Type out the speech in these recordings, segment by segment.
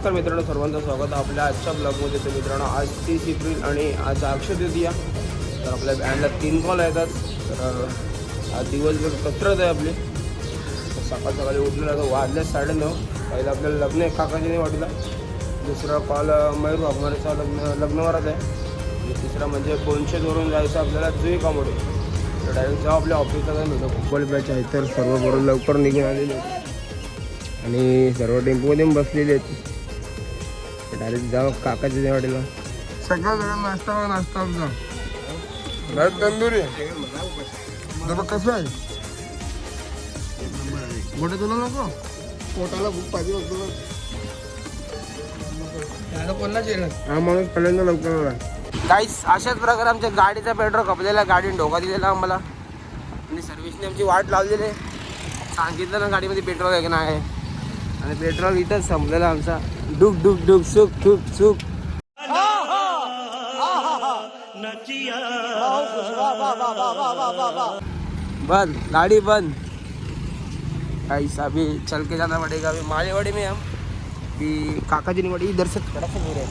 नमस्कार मित्रांनो, सर्वांचं स्वागत आहे आपल्या आजच्या ब्लॉगमध्ये. तर मित्रांनो, आज 30 एप्रिल आणि आज अक्षय तृतीया. तर आपल्या बँडला 3 कॉल येतात. तर आज दिवसभर कसरत आहे आपली. सकाळ सकाळी उठलेलं तर वाजले 9:30. पहिलं आपल्याला लग्न आहे काकाजीने वाटीला. दुसरा कॉल मयूर वाघमारेचा लग्नवरात आहे. आणि तिसरा म्हणजे 202वरून जायचं आपल्याला जुई कामोडे. तर डायरेक्ट जाऊ आपल्या ऑफिसला जाऊन भेटू. फुटबॉल बॅच आहे तर सर्व बरोबर लवकर निघून आलेले आहेत आणि सर्व टेम्पोमध्ये बसलेले आहेत. डायरेक्ट जाऊ काकाच्या देवाडीला. सगळं नाश्ता आपला तंदुरी कसं आहे गोटे तुला नको पोटाला भूक पाहिजे हा माणूस पहिल्यांदा लवकर आला. काहीच अशाच प्रकारे आमच्या गाडीचा पेट्रोल खपलेला, गाडीने धोका दिलेला आम्हाला आणि सर्व्हिसने आमची वाट लावलेली आहे. सांगितलं ना गाडीमध्ये पेट्रोल आहे की नाही आहे, आणि पेट्रोल इथंच संपलेला आमचा. डुक डुक डुक सुक सुक सुक. बंद, गाड़ी बंद. गाइस अभी चल के जाना पड़ेगा. अभी मालेवाड़ी में हम कि काकाजी ने वाड़ी इधर से थोड़ा सा दूर है.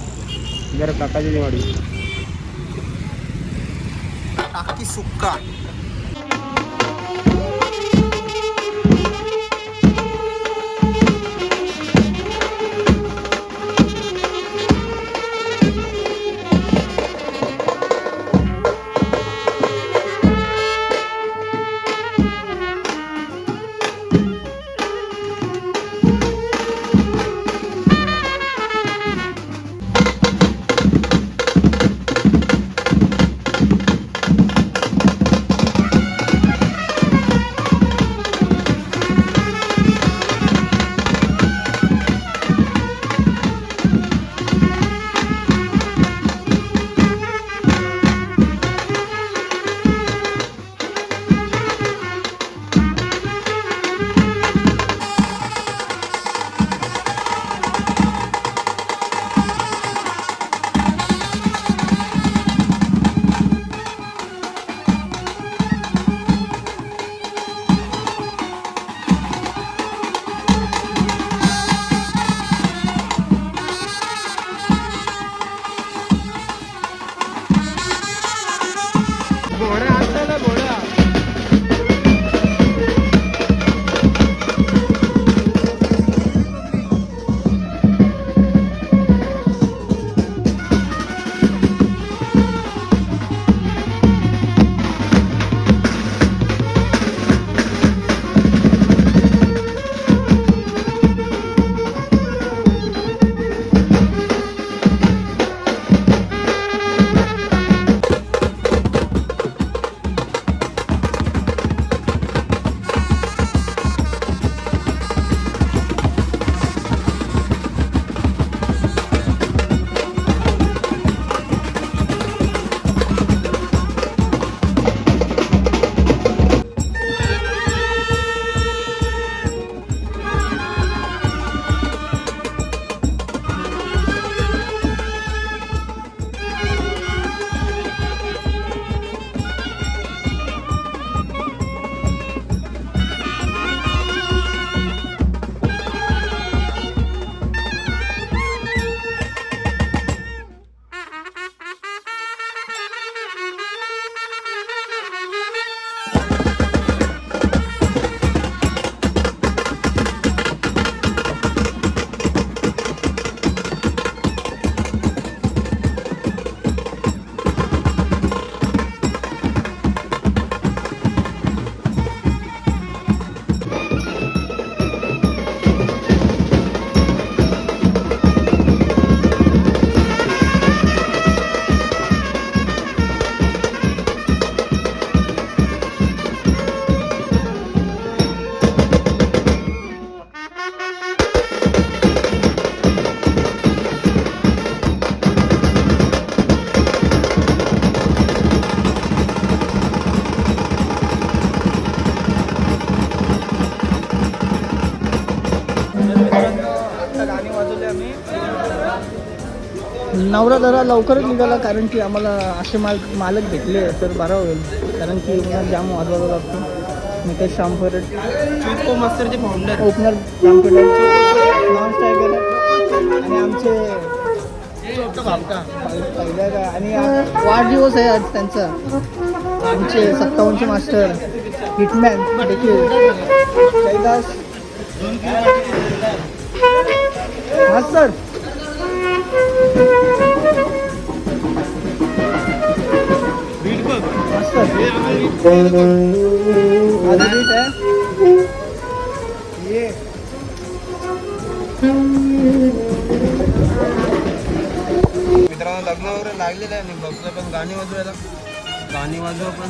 इधर काकाजी ने वाड़ी टाकी सुक्का. नवरा जरा लवकरच निघाला कारण की आम्हाला असे मालक भेटले तर बरं होईल, कारण की जाम वाजवायला लागतो. नितेश शामफरट चिको मास्टरचे founder opener Jamkhed non striker आणि आमचे पहिल्या आणि वाढदिवस आहे आज त्यांचा. आमचे 57चे मास्टर हिटमॅन देखील कैलास मास्तर. मास्तर माझं बीट आहे. मित्रांनो लग्न वगैरे लागलेलं आहे. मी बघतोय पण गाणी वाजवायला. गाणी वाजवा पण.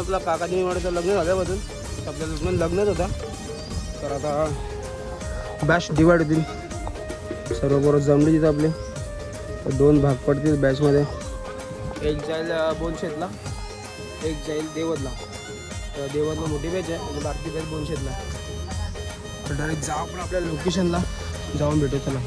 आपला काकाजी वाड्याचं लग्न झाल्यापासून आपल्या लग्नच होता. तर आता बॅच डिवाइड होतील. सर्व बरोबर जमली तिथं आपले 2 भाग पडतील बॅचमध्ये. एक जाईल बोनशेतला, एक जाईल देवदला. तर देवदला मोठी बॅच आहे आणि बाकी बॅच बोनशेतला. तर डायरेक्ट जाऊ आपण आपल्या लोकेशनला जाऊन भेटू. चला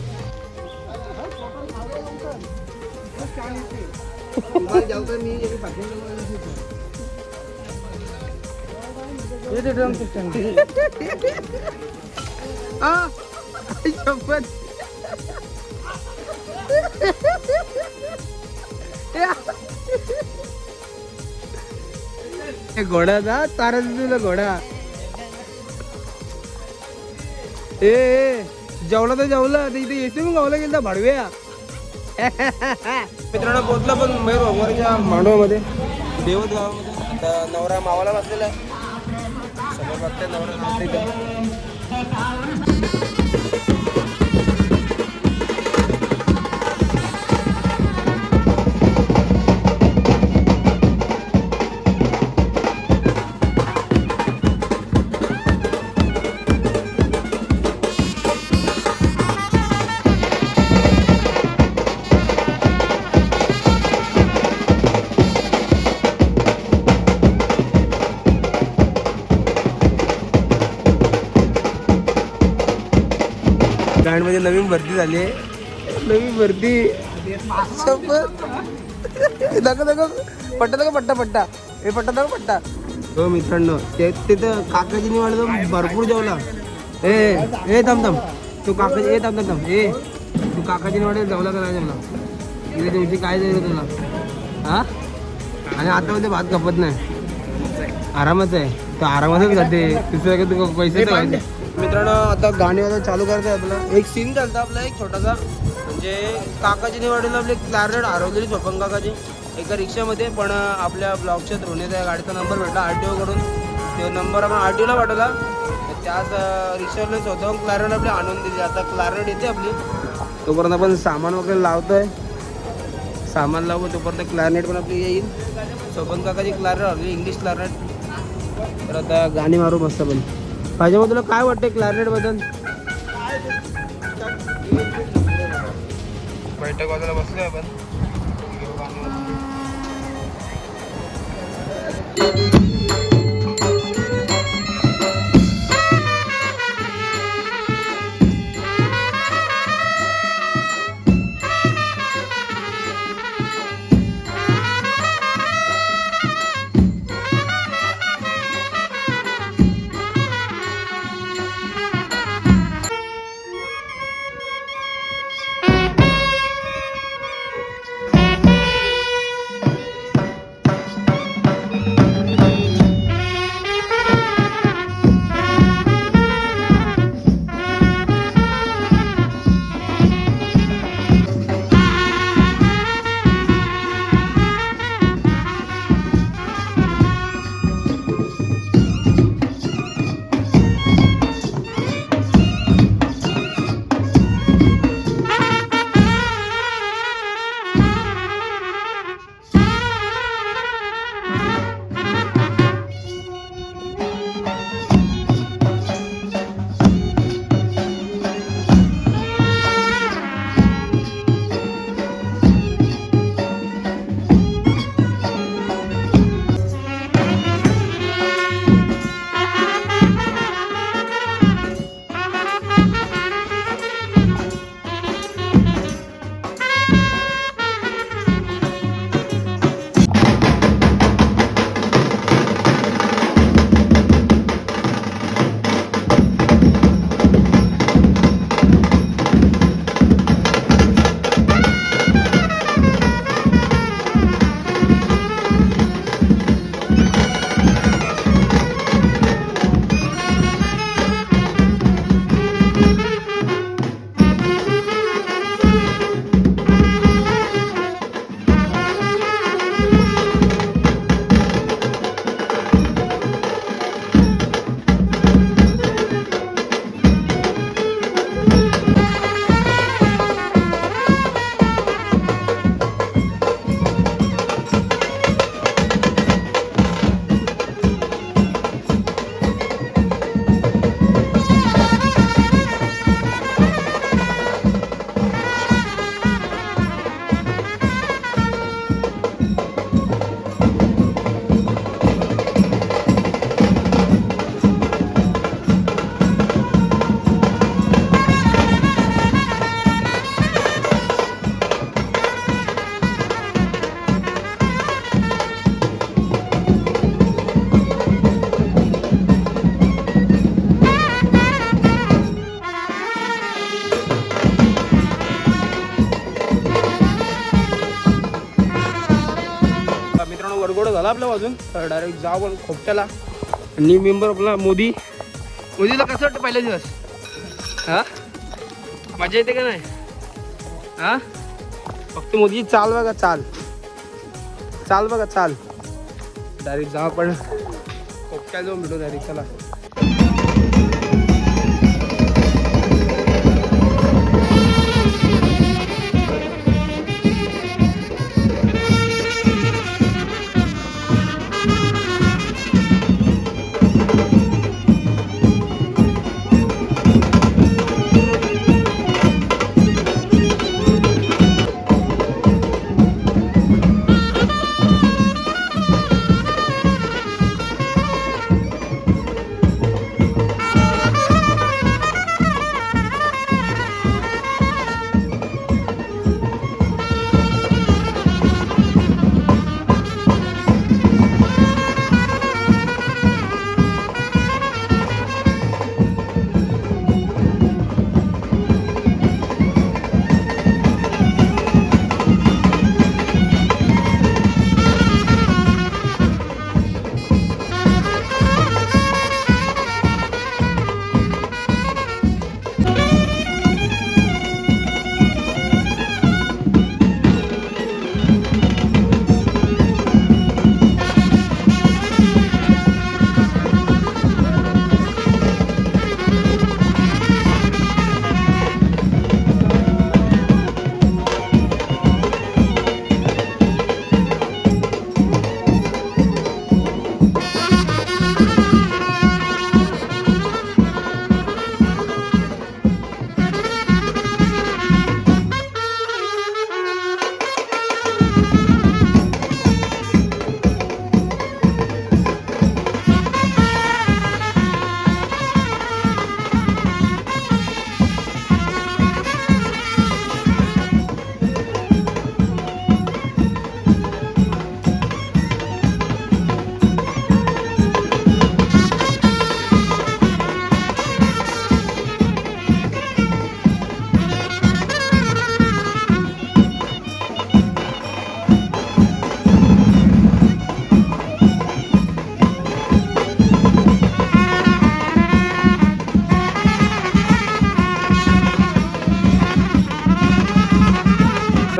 ये ड्रम सिस्टम शपथ घोडा जा तारा तुला घोडा. ए जेवला तर जेवला इथे येते मग गावला गेला भाडव्या. मित्रांनो पोचला पण मयूर भगवानच्या मांडवामध्ये देवत गावामध्ये. आता नवरा मावाला बसलेला आहे. सगळं बघते नवरा बँडमध्ये नवीन भरती झाली आहे. नवीन भरती दाखव दाखव पट्टा दाखव पट्टा हे पट्टा दाखव पट्टा. हो मित्रांनो ते तिथं काकाजी निवाडलं भरपूर जेवला. ए थांब तू काकाजी थांब तू काकाजी निवाडलं जेवला का नाही जेवला गेल्या दिवशी काय जाईल तुला हा. आणि आता मध्ये भात खपत नाही आरामच आहे तो आरामातच जाते तिथं तू पैसे ठेवायचे. मित्रांनो आता गाणी आता चालू करते आपलं एक सीन चालतं आपला एक छोटासा म्हणजे काकाजी निवाडीला आपले क्लारनेट हरवलेली स्वपन काकाची एका रिक्षामध्ये पण आपल्या ब्लॉकच्या थ्रूने त्या गाडीचा नंबर भेटला RTO कडून. तो नंबर आपण RTOला पाठवला त्याच रिक्षावाले स्वतःहून क्लारनेट आपली आणून दिली. आता क्लारनेट येते आपली तोपर्यंत आपण सामान वगैरे लावतोय सामान लावू तोपर्यंत क्लारनेट पण आपली येईल. स्वपन काकाची क्लारनेट हरवली इंग्लिश क्लारनेट. तर आता गाणी मारू मस्त पण पाहिजे. मग तुला काय वाटतं क्लारनेट बद्दल. बैठक बाजूला बसलो आपण वरगोडा झाला आपल्या बाजून तर डायरेक्ट जाऊ आपण खोपट्याला. न्यू मेंबर आपला मोदीला कसं वाटतं पहिला दिवस हा मजा येते का नाही हा. फक्त मोदी चाल बघा चाल बघा चाल. डायरेक्ट जाऊ आपण खोपट्याला जाऊन भेटू डायरेक्ट. चला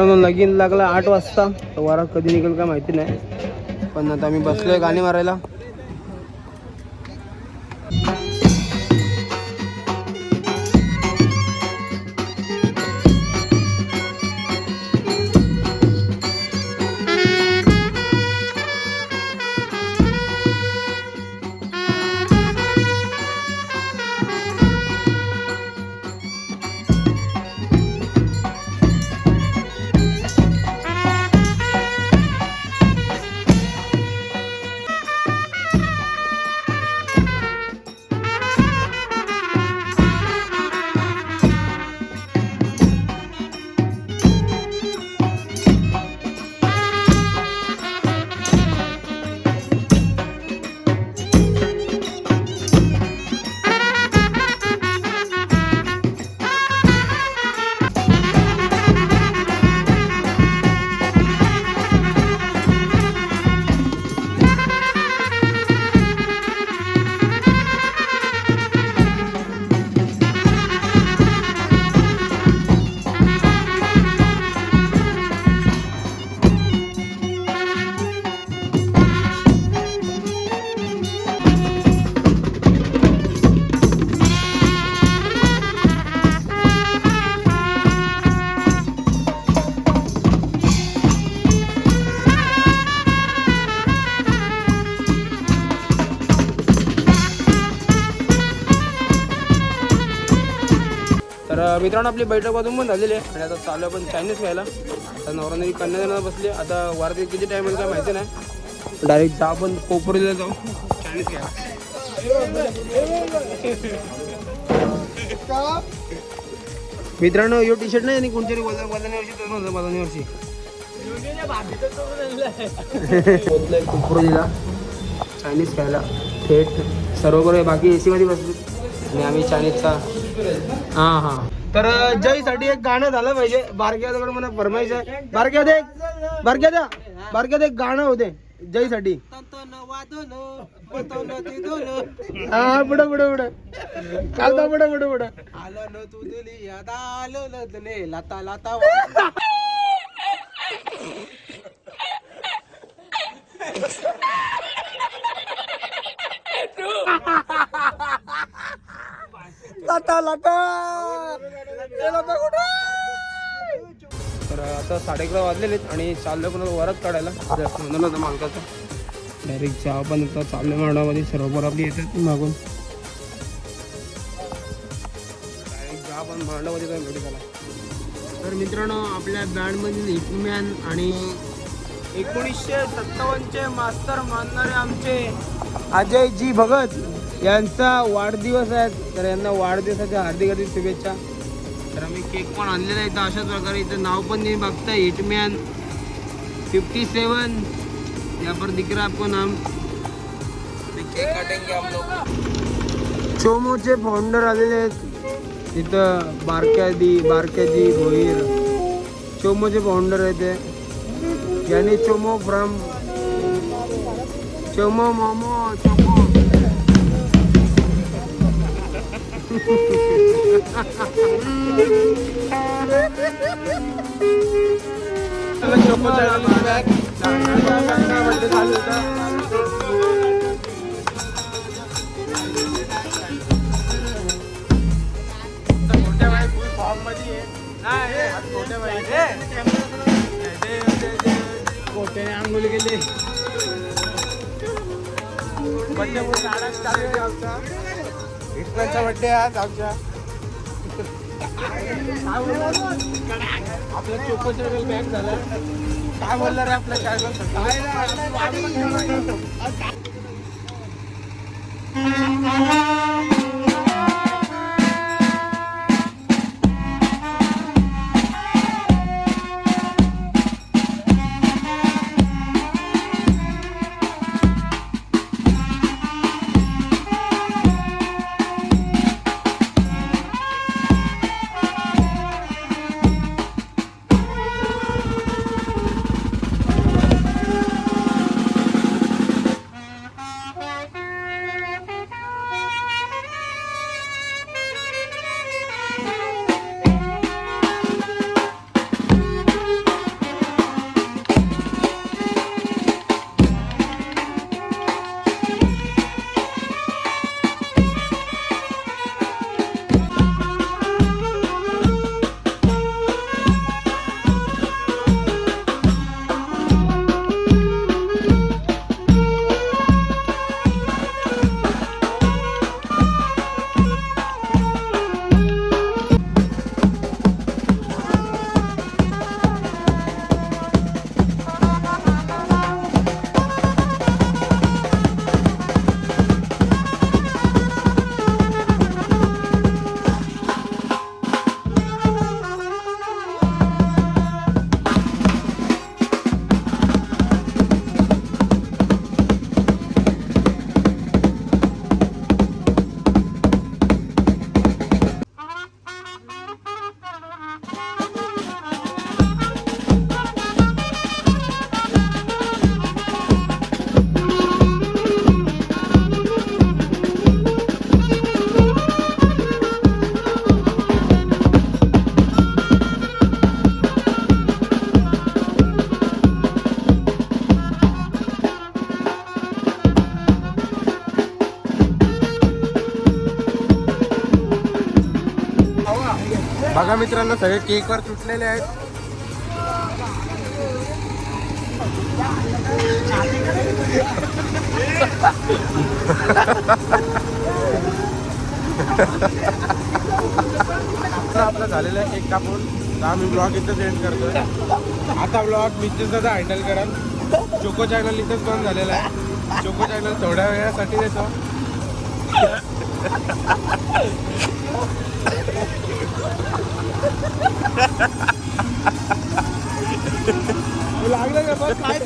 मित्रांनो लगीन लागला 8 वाजता, तर वारा कधी निघेल का माहिती नाही, पण आता आम्ही बसलोय गाणी मारायला. तर मित्रांनो आपली बैठक वाजून पण झालेली आहे आणि आता चालू आपण चायनीज खायला. आता नवरा नवी कन्यादानाला बसले. आता वारती किती टाइम होईल काय माहिती नाही. डायरेक्ट जा आपण कोपरीला जाऊ चायनीज खायला. मित्रांनो यो टी शर्ट नाही आणि कोणतरी वजनी वर्षी तर नव्हतं वजनी वर्षी पोचलंय कोपरीला चायनीज खायला. थेट सर्व बरोबर बाकी AC मध्ये बसले आणि आम्ही चायनीजचा हां. तर जयसाठी एक गाणं झालं पाहिजे. बारक्याकडे मला फरमाईश आहे. बारक्यात एक गाणं होते जयसाठी. हा पुढे चालता पुढे आलो न तू दिली याद आलो न लाता लाता तर आता 11:30 वाजलेले आणि चाललो कोणाला वरात काढायला म्हणून होतं मालकाचं. डायरेक्ट चहा पण आता चाललं मांडामध्ये सर्व बरं आपली येतात मागून. डायरेक्ट चहा पण मांडामध्ये जाऊन भेटी झाला. तर मित्रांनो आपल्या बँडमधील हिटमॅन आणि 1957चे मास्तर मानणारे आमचे अजय जी भगत यांचा वाढदिवस आहे. तर यांना वाढदिवसाच्या हार्दिक हार्दिक शुभेच्छा. तर आम्ही केक पण आणलेला आहे इथं अशाच प्रकारे. इथं नाव पण तुम्ही बघताय हिटमॅन 57. यहाँ पर दिख रहा है आपको नाम. केक काटेंगे हम लोग. चोमोचे फाउंडर आलेले आहेत इथं. बारक्याजी भोईर चोमोचे फाउंडर आहेत ते. यानी चोमो फ्रॉम चोमो मोमो चोमो. कोट्याने आंघोळ केली. बड्डे आमचा हिटमॅनचा बड्डे आज आमच्या. आपल्या चोकोचा बॅग झाला. काय बोलणार आहे आपल्या काय बघा मित्रांनो सगळे केकवर तुटलेले आहेत. आपला झालेला आहे केक कापून. तर आम्ही ब्लॉग इथंच एंड करतोय. आता ब्लॉग मिसेस दादा हँडल करा. चोको चॅनल इथंच बंद झालेला आहे. चोको चॅनल थोड्या वेळासाठी देतो. लागलं का बघ काय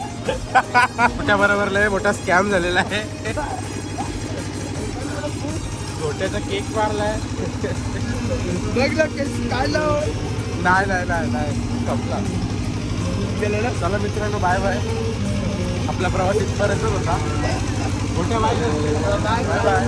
मोठ्या बरोबर लय मोठा स्कॅम झालेला आहे. छोट्याचा केक मारलाय. काय लाव नाही नाही नाही नाही संपला. चला मित्रांनो बाय बाय. आपला प्रवास इथपर्यंतच होता. मोठ्या बाय बाय बाय.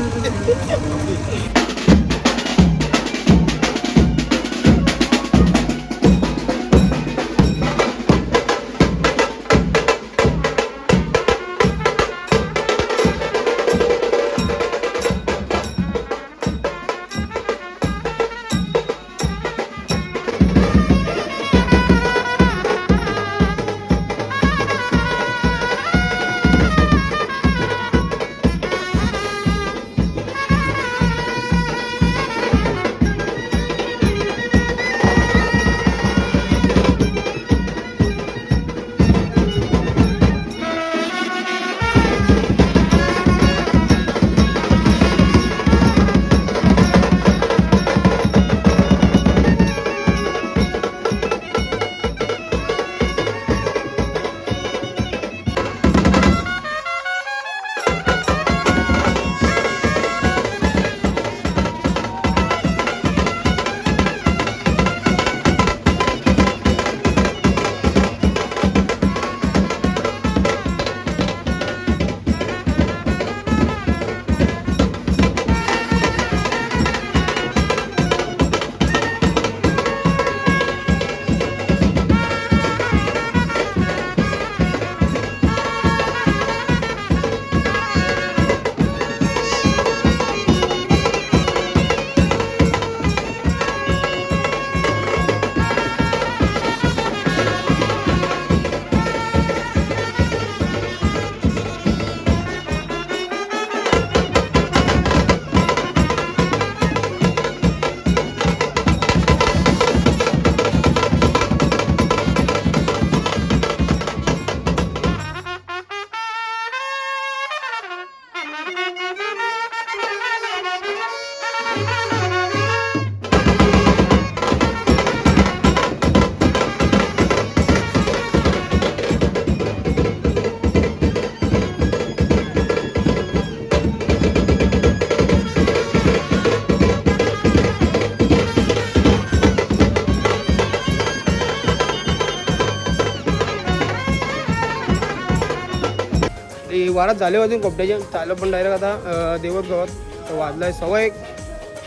वारात झाले होते कोपट्याचे. चाललं पण डायरेक्ट आता देवत गावात. तर वाजलाय 1:15.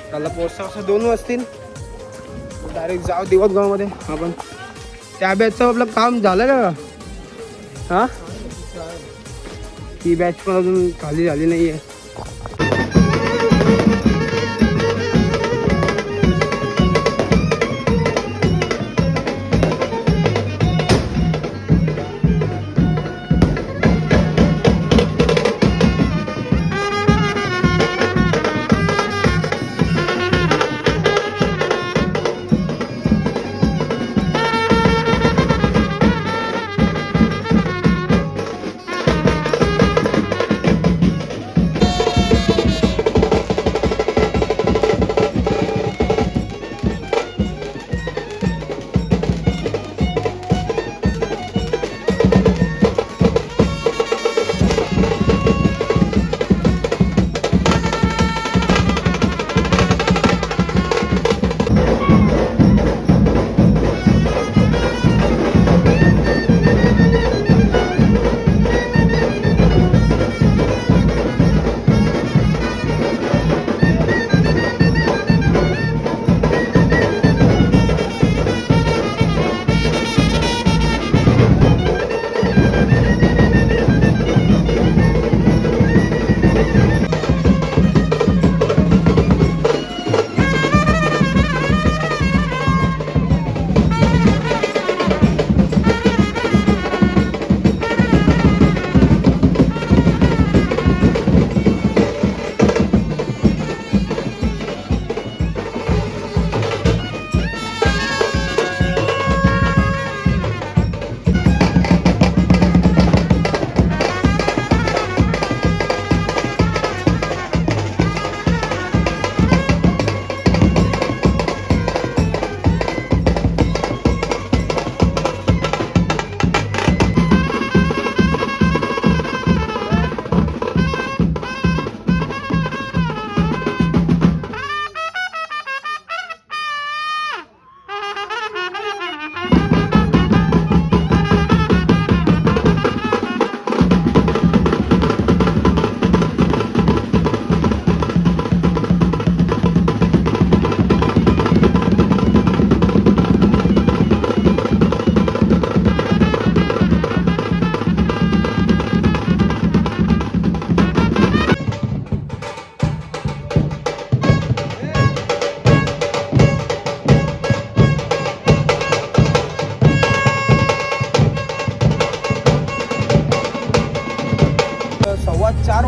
त्याला पोचता 2 वाजतील. डायरेक्ट जाऊ देवत गावामध्ये आपण. त्या बॅचचं आपलं काम झालं का? हां ती बॅच पण अजून खाली झाली नाही आहे.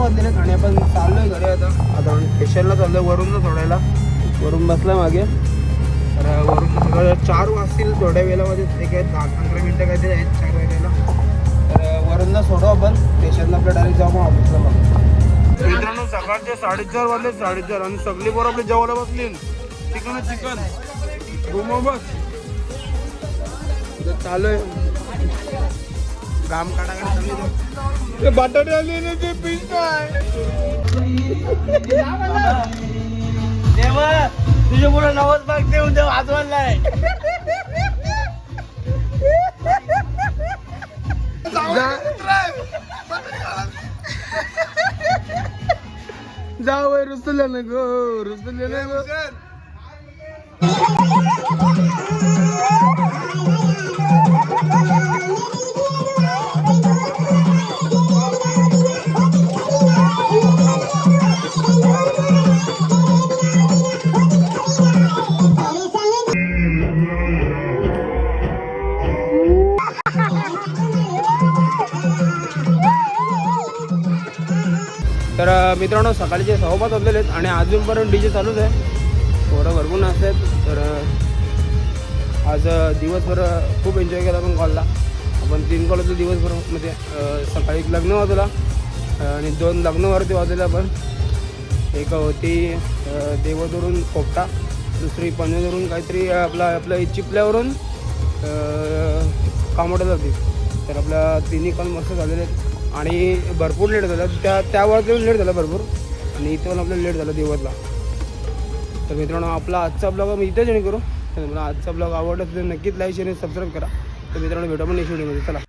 वाजलेले आणि आपण चाललोय घरी आता स्टेशनला चाललोय वरूनला सोडायला. वरून बसला मागे. तर वरून सगळं 4 वाजतील थोड्या वेळामध्ये. ते काय 10-15 मिनटं काहीतरी आहेत 4 वाजायला. तर वरूनला सोडू आपण स्टेशनला. आपल्या डायरेक्ट जाऊ मग ऑफिसला बघ. मित्रांनो सकाळचे 4:30 वाजले 4:30 आणि सगळी पोरं आपली जेवायला बसली. चिकन घुमव बस. चालू आहे काम काढा. बटाटे आले ना ते पीस तुझ्या पुढे 90 भाग देऊन देऊ आजवायलाय. जाऊ रुसल्या ना गो रुसल्या ना गो. तर मित्रांनो सकाळचे 5:15 वाजलेले आहेत आणि अजूनपर्यंत डीजे चालूच आहे. पोरं भरपूर नाचत आहेत. तर आज दिवसभर खूप एन्जॉय केला आपण कॉलला. आपण 3 कॉलचं दिवसभरमध्ये सकाळी 1 लग्न वाजवला आणि 2 लग्नवरती वाजवले आपण. एक होती देवदरून पोपटा, दुसरी पनवेलवरून काहीतरी आपल्या चिपल्यावरून कामोड्याला होती. तर आपल्या 3 कॉल मस्त झालेले आहेत आणि भरपूर लेट झाला. त्यावर लेट झाला भरपूर आणि इथं पण आपल्याला लेट झाला दिवसला. तर मित्रांनो आपला आजचा ब्लॉग आम्ही इथेच एंड करू. तर मला आजचा ब्लॉग आवडला तर नक्कीच लाईक शेअर सबस्क्राईब करा. तर मित्रांनो भेटू आपण नेक्स्ट व्हिडिओमध्ये. चला.